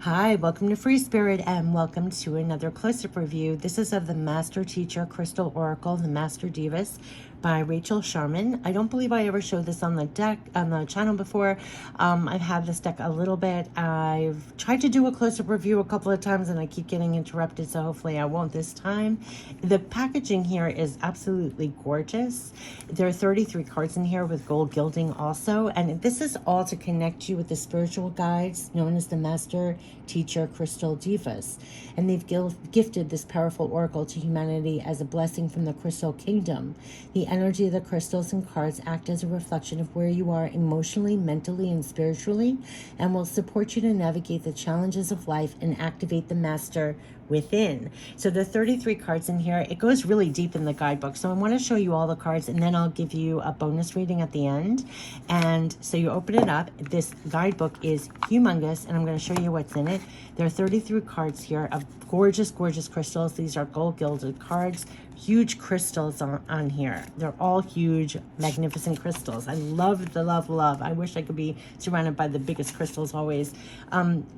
Hi, welcome to Free Spirit and welcome to another close-up review. This is of the Master Teacher Crystal Oracle, the Master Devas by Rachelle Charman. I don't believe I ever showed this on the deck, on the channel before. I've had this deck a little bit. I've tried to do a close-up review a couple of times and I keep getting interrupted, so hopefully I won't this time. The packaging here is absolutely gorgeous. There are 33 cards in here with gold gilding also, and this is all to connect you with the spiritual guides known as the Master Teacher Crystal Devas, and they've gifted this powerful oracle to humanity as a blessing from the crystal kingdom. The energy of the crystals and cards act as a reflection of where you are emotionally, mentally, and spiritually, and will support you to navigate the challenges of life and activate the master within. So the 33 cards in here, it goes really deep in the guidebook. So I want to show you all the cards and then I'll give you a bonus reading at the end. And so you open it up. This guidebook is humongous and I'm going to show you what's in it. There are 33 cards here of gorgeous, gorgeous crystals. These are gold gilded cards. Huge crystals on here. They're all huge, magnificent crystals. I love the love. I wish I could be surrounded by the biggest crystals always.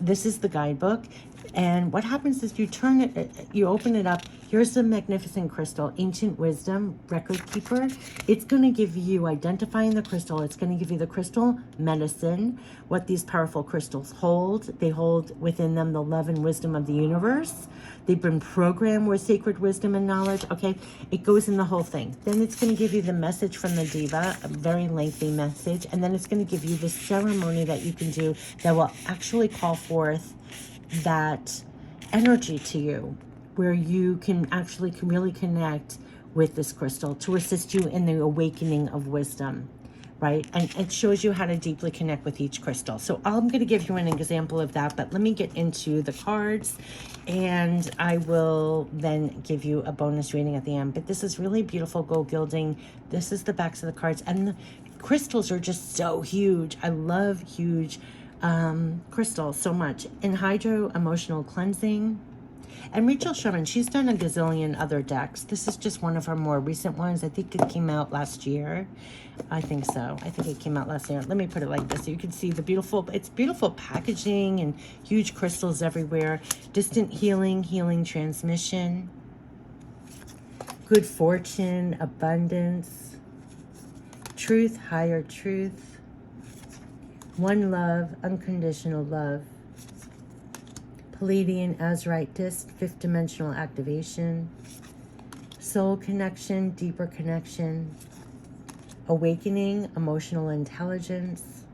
This is the guidebook. And what happens is you turn it, you open it up. Here's the magnificent crystal, Ancient Wisdom, Record Keeper. It's going to give you identifying the crystal. It's going to give you the crystal medicine, what these powerful crystals hold. They hold within them the love and wisdom of the universe. They've been programmed with sacred wisdom and knowledge. Okay, it goes in the whole thing. Then it's going to give you the message from the diva, a very lengthy message. And then it's going to give you the ceremony that you can do that will actually call forth that energy to you, where you can actually really connect with this crystal to assist you in the awakening of wisdom, right? And it shows you how to deeply connect with each crystal. So I'm going to give you an example of that, but let me get into the cards and I will then give you a bonus reading at the end. But this is really beautiful gold gilding. This is the backs of the cards and the crystals are just so huge. I love huge crystal so much. And hydro emotional cleansing. And Rachelle Charman, she's done a gazillion other decks. This is just one of her more recent ones. I think it came out last year. I think so. I think it came out last year. Let me put it like this so you can see the beautiful, it's beautiful packaging and huge crystals everywhere. Distant healing, healing transmission, good fortune, abundance, truth, higher truth, one love, unconditional love, Palladian Azurite disc, fifth dimensional activation, soul connection, deeper connection, awakening, emotional intelligence,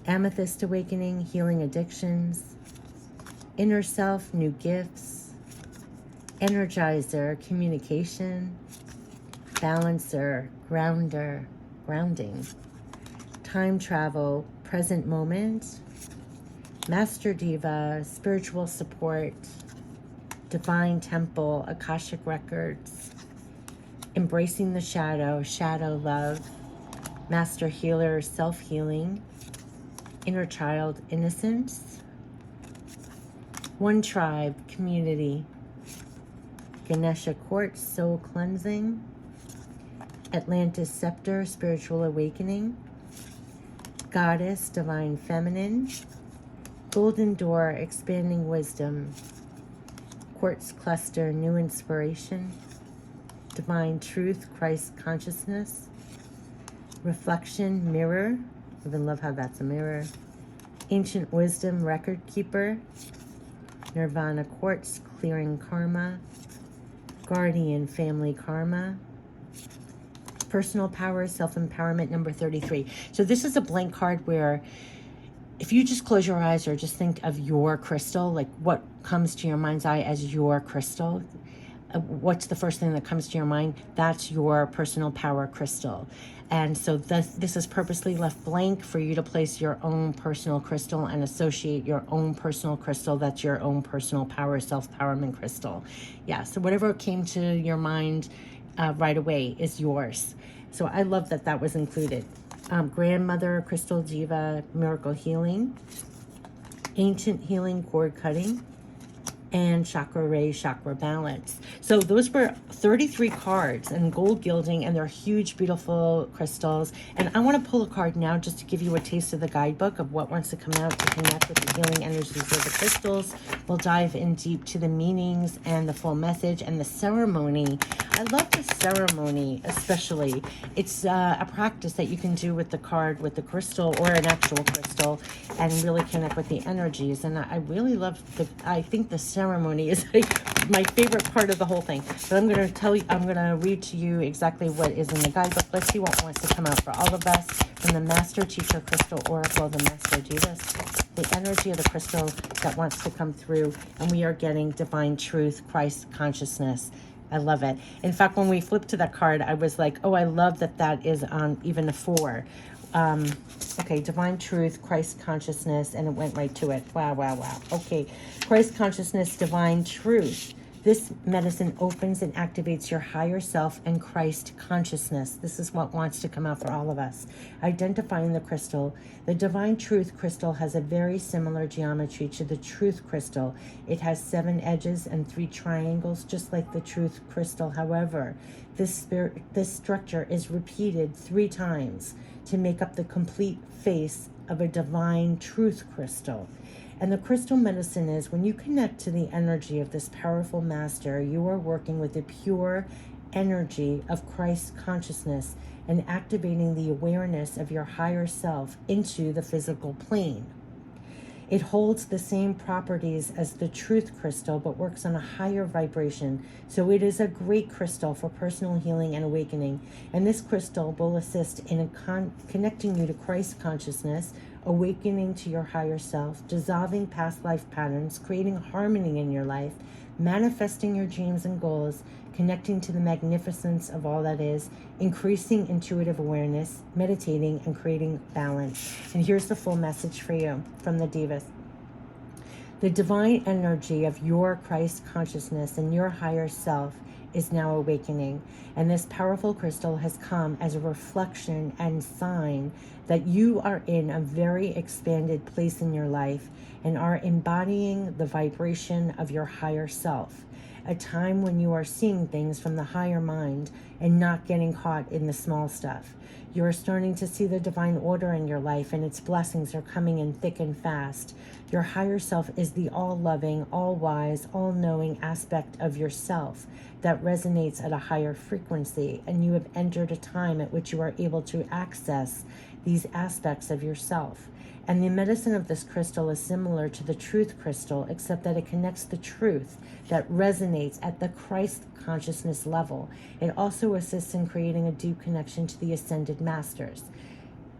amethyst awakening, healing addictions, inner self, new gifts, energizer, communication, balancer, grounder, grounding, time travel, present moment, Master Diva, spiritual support, divine temple, Akashic records, embracing the shadow, shadow love, master healer, self-healing, inner child, innocence, one tribe, community, Ganesha quartz, soul cleansing, Atlantis scepter, spiritual awakening, goddess, divine feminine, golden door, expanding wisdom, quartz cluster, new inspiration, divine truth, Christ consciousness, reflection, mirror, I even love how that's a mirror, ancient wisdom, record keeper, nirvana quartz, clearing karma, guardian, family karma, personal power, self-empowerment, number 33. So this is a blank card where if you just close your eyes or just think of your crystal, like what comes to your mind's eye as your crystal, what's the first thing that comes to your mind? That's your personal power crystal. And so this is purposely left blank for you to place your own personal crystal and associate your own personal crystal. That's your own personal power, self-empowerment crystal. Yeah, so whatever came to your mind right away is yours. So I love that that was included. Grandmother, crystal diva, miracle healing, ancient healing, cord cutting, and chakra raise, chakra balance. So those were 33 cards and gold gilding, and they're huge, beautiful crystals. And I want to pull a card now just to give you a taste of the guidebook of what wants to come out to connect with the healing energies of the crystals. We'll dive in deep to the meanings and the full message and the ceremony. I love the ceremony, especially. It's a practice that you can do with the card, with the crystal or an actual crystal, and really connect with the energies. And I really love I think the ceremony is like my favorite part of the whole thing. But I'm going to read to you exactly what is in the guidebook. Let's see what wants to come out for all of us from the Master Teacher Crystal Oracle, the Master Devas, the energy of the crystal that wants to come through. And we are getting divine truth, Christ consciousness. I love it. In fact, when we flipped to that card, I was like, oh, I love that is on even a 4. Okay, divine truth, Christ consciousness, and it went right to it. Wow, wow, wow. Okay, Christ consciousness, divine truth. This medicine opens and activates your higher self and Christ consciousness. This is what wants to come out for all of us. Identifying the crystal. The divine truth crystal has a very similar geometry to the truth crystal. It has 7 edges and 3 triangles, just like the truth crystal. However, this structure is repeated 3 times to make up the complete face of a divine truth crystal. And the crystal medicine is when you connect to the energy of this powerful master, you are working with the pure energy of Christ consciousness and activating the awareness of your higher self into the physical plane. It holds the same properties as the truth crystal, but works on a higher vibration. So it is a great crystal for personal healing and awakening. And this crystal will assist in connecting you to Christ consciousness, awakening to your higher self, dissolving past life patterns, creating harmony in your life, manifesting your dreams and goals, connecting to the magnificence of all that is, increasing intuitive awareness, meditating, and creating balance. And here's the full message for you from the Devas. The divine energy of your Christ consciousness and your higher self is now awakening. And this powerful crystal has come as a reflection and sign that you are in a very expanded place in your life and are embodying the vibration of your higher self. A time when you are seeing things from the higher mind and not getting caught in the small stuff. You are starting to see the divine order in your life, and its blessings are coming in thick and fast. Your higher self is the all-loving, all-wise, all-knowing aspect of yourself that resonates at a higher frequency, and you have entered a time at which you are able to access these aspects of yourself. And the medicine of this crystal is similar to the truth crystal, except that it connects the truth that resonates at the Christ consciousness level. It also assists in creating a deep connection to the ascended masters.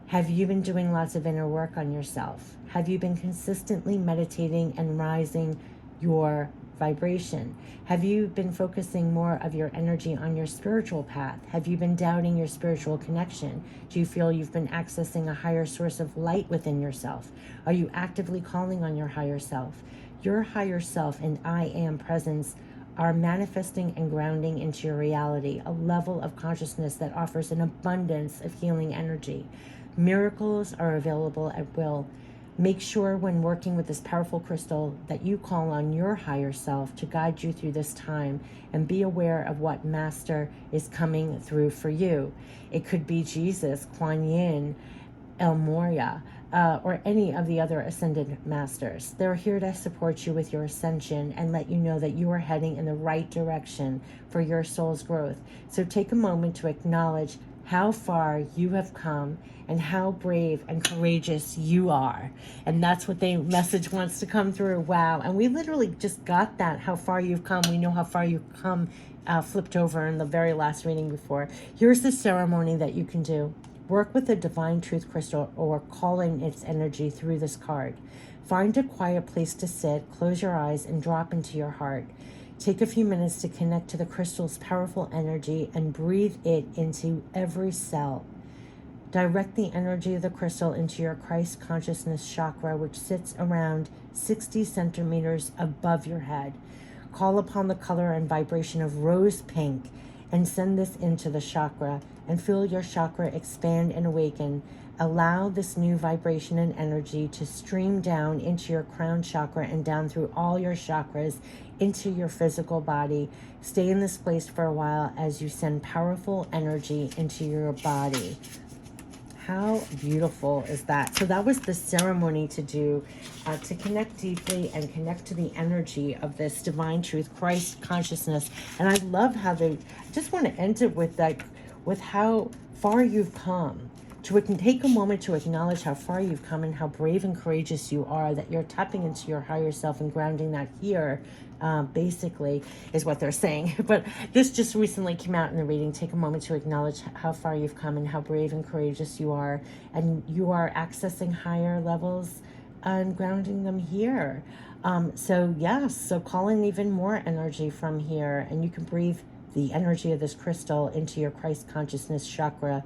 Have you been doing lots of inner work on yourself? Have you been consistently meditating and rising your vibration? Have you been focusing more of your energy on your spiritual path? Have you been doubting your spiritual connection? Do you feel you've been accessing a higher source of light within yourself? Are you actively calling on your higher self? Your higher self and I am presence are manifesting and grounding into your reality, a level of consciousness that offers an abundance of healing energy. Miracles are available at will. Make sure when working with this powerful crystal that you call on your higher self to guide you through this time, and be aware of what master is coming through for you. It could be Jesus, Kuan Yin, El Moria, or any of the other ascended masters. They're here to support you with your ascension and let you know that you are heading in the right direction for your soul's growth. So take a moment to acknowledge how far you have come and how brave and courageous you are. And that's what the message wants to come through. Wow. And we literally just got that, how far you've come. We know how far you've come, flipped over in the very last reading before. Here's the ceremony that you can do. Work with the divine truth crystal or calling its energy through this card. Find a quiet place to sit, close your eyes, and drop into your heart. Take a few minutes to connect to the crystal's powerful energy and breathe it into every cell. Direct the energy of the crystal into your Christ consciousness chakra, which sits around 60 centimeters above your head. Call upon the color and vibration of rose pink and send this into the chakra and feel your chakra expand and awaken. Allow this new vibration and energy to stream down into your crown chakra and down through all your chakras into your physical body. Stay in this place for a while as you send powerful energy into your body. How beautiful is that? So that was the ceremony to do, to connect deeply and connect to the energy of this divine truth, Christ consciousness. And I love how I just want to end it with that, with how far you've come. To take a moment to acknowledge how far you've come and how brave and courageous you are, that you're tapping into your higher self and grounding that here, basically, is what they're saying. But this just recently came out in the reading. Take a moment to acknowledge how far you've come and how brave and courageous you are. And you are accessing higher levels and grounding them here. So yes, so call in even more energy from here. And you can breathe the energy of this crystal into your Christ consciousness chakra.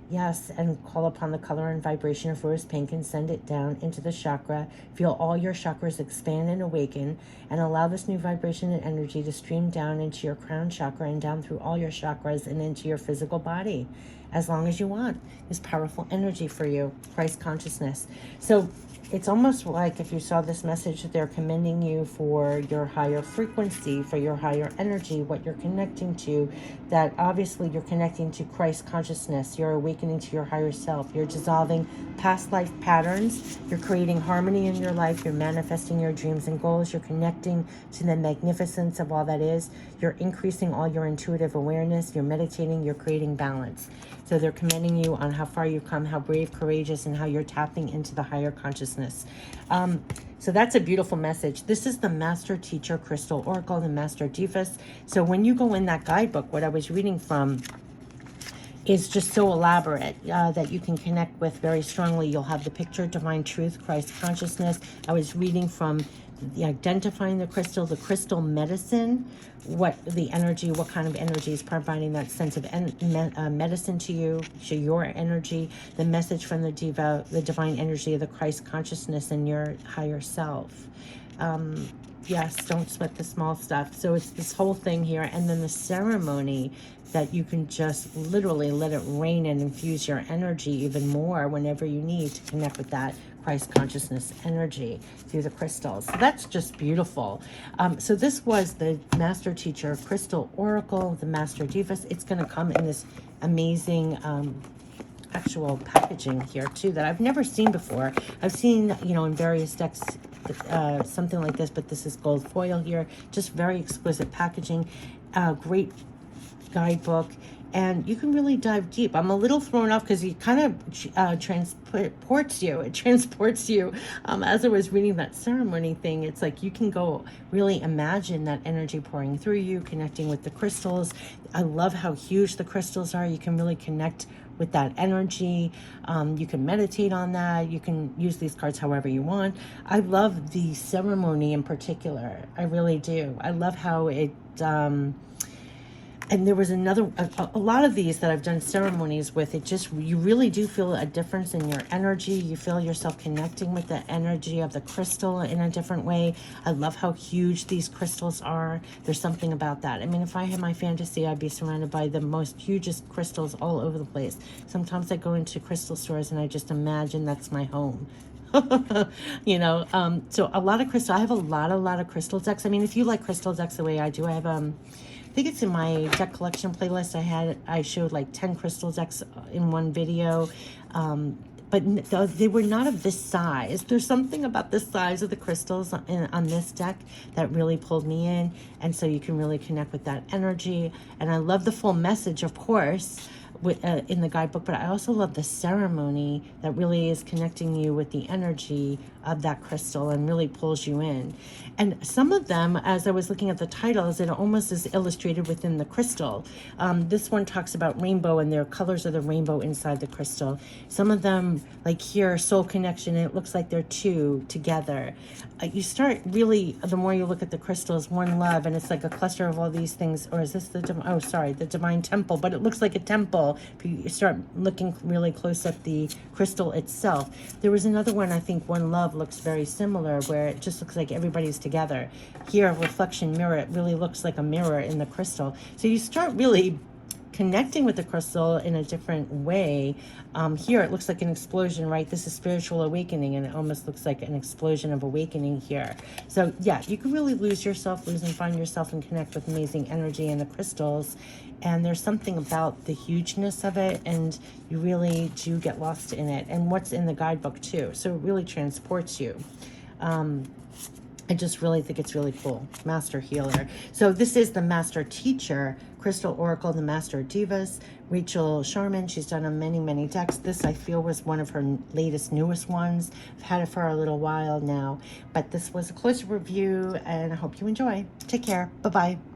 Yes, and call upon the color and vibration of rose pink and send it down into the chakra. Feel all your chakras expand and awaken, and allow this new vibration and energy to stream down into your crown chakra and down through all your chakras and into your physical body as long as you want. This powerful energy for you, Christ consciousness. So it's almost like if you saw this message, they're commending you for your higher frequency, for your higher energy, what you're connecting to, that obviously you're connecting to Christ consciousness. You're awakening to your higher self. You're dissolving past life patterns. You're creating harmony in your life. You're manifesting your dreams and goals. You're connecting to the magnificence of all that is. You're increasing all your intuitive awareness. You're meditating. You're creating balance. So they're commending you on how far you've come, how brave, courageous, and how you're tapping into the higher consciousness. So that's a beautiful message. This is the Master Teacher Crystal Oracle, the Master Devas. So when you go in that guidebook, what I was reading from is just so elaborate that you can connect with very strongly. You'll have the picture, divine truth, Christ consciousness. I was reading from the identifying the crystal medicine, what the energy, what kind of energy is providing that sense of medicine to you, to your energy, the message from the diva, the divine energy of the Christ consciousness in your higher self. Yes, don't sweat the small stuff. So it's this whole thing here, and then the ceremony that you can just literally let it rain and infuse your energy even more whenever you need to connect with that Christ consciousness energy through the crystals. So that's just beautiful. So this was the Master Teacher Crystal Oracle, the Master Devas. It's going to come in this amazing actual packaging here too that I've never seen before. I've seen, you know, in various decks something like this, but this is gold foil here. Just very exquisite packaging. Great guidebook, and you can really dive deep. I'm a little thrown off because it kind of transports you. It transports you. As I was reading that ceremony thing, it's like you can go really imagine that energy pouring through you, connecting with the crystals. I love how huge the crystals are. You can really connect with that energy. You can meditate on that. You can use these cards however you want. I love the ceremony in particular. I really do. I love how it and there was another, a lot of these that I've done ceremonies with, it just, you really do feel a difference in your energy. You feel yourself connecting with the energy of the crystal in a different way. I love how huge these crystals are. There's something about that. I mean, if I had my fantasy, I'd be surrounded by the most hugest crystals all over the place. Sometimes I go into crystal stores and I just imagine that's my home. You know, so a lot of crystal. I have a lot of crystal decks. I mean, if you like crystal decks the way I do, I have I think it's in my deck collection playlist. I showed like 10 crystal decks in one video, but they were not of this size. There's something about the size of the crystals on this deck that really pulled me in, and so you can really connect with that energy. And I love the full message, of course, in the guidebook, but I also love the ceremony that really is connecting you with the energy of that crystal and really pulls you in. And some of them, as I was looking at the titles, it almost is illustrated within the crystal. This one talks about rainbow, and there are colors of the rainbow inside the crystal. Some of them, like here, soul connection, and it looks like they're two together. You start really, the more you look at the crystals, one love, and it's like a cluster of all these things. Or is this the divine temple? But it looks like a temple if you start looking really close at the crystal itself. There was another one, I think One Love looks very similar, where it just looks like everybody's together. Here, a reflection mirror, it really looks like a mirror in the crystal. So you start really connecting with the crystal in a different way. Here it looks like an explosion, right? This is spiritual awakening, and it almost looks like an explosion of awakening here. So yeah, you can really lose and find yourself and connect with amazing energy in the crystals. And there's something about the hugeness of it, and you really do get lost in it, and what's in the guidebook too. So it really transports you. I just really think it's really cool. Master Healer. So this is the Master Teacher, Crystal Oracle, the Master Devas, Rachelle Charman. She's done on many, many decks. This, I feel, was one of her latest, newest ones. I've had it for a little while now. But this was a closer review, and I hope you enjoy. Take care. Bye-bye.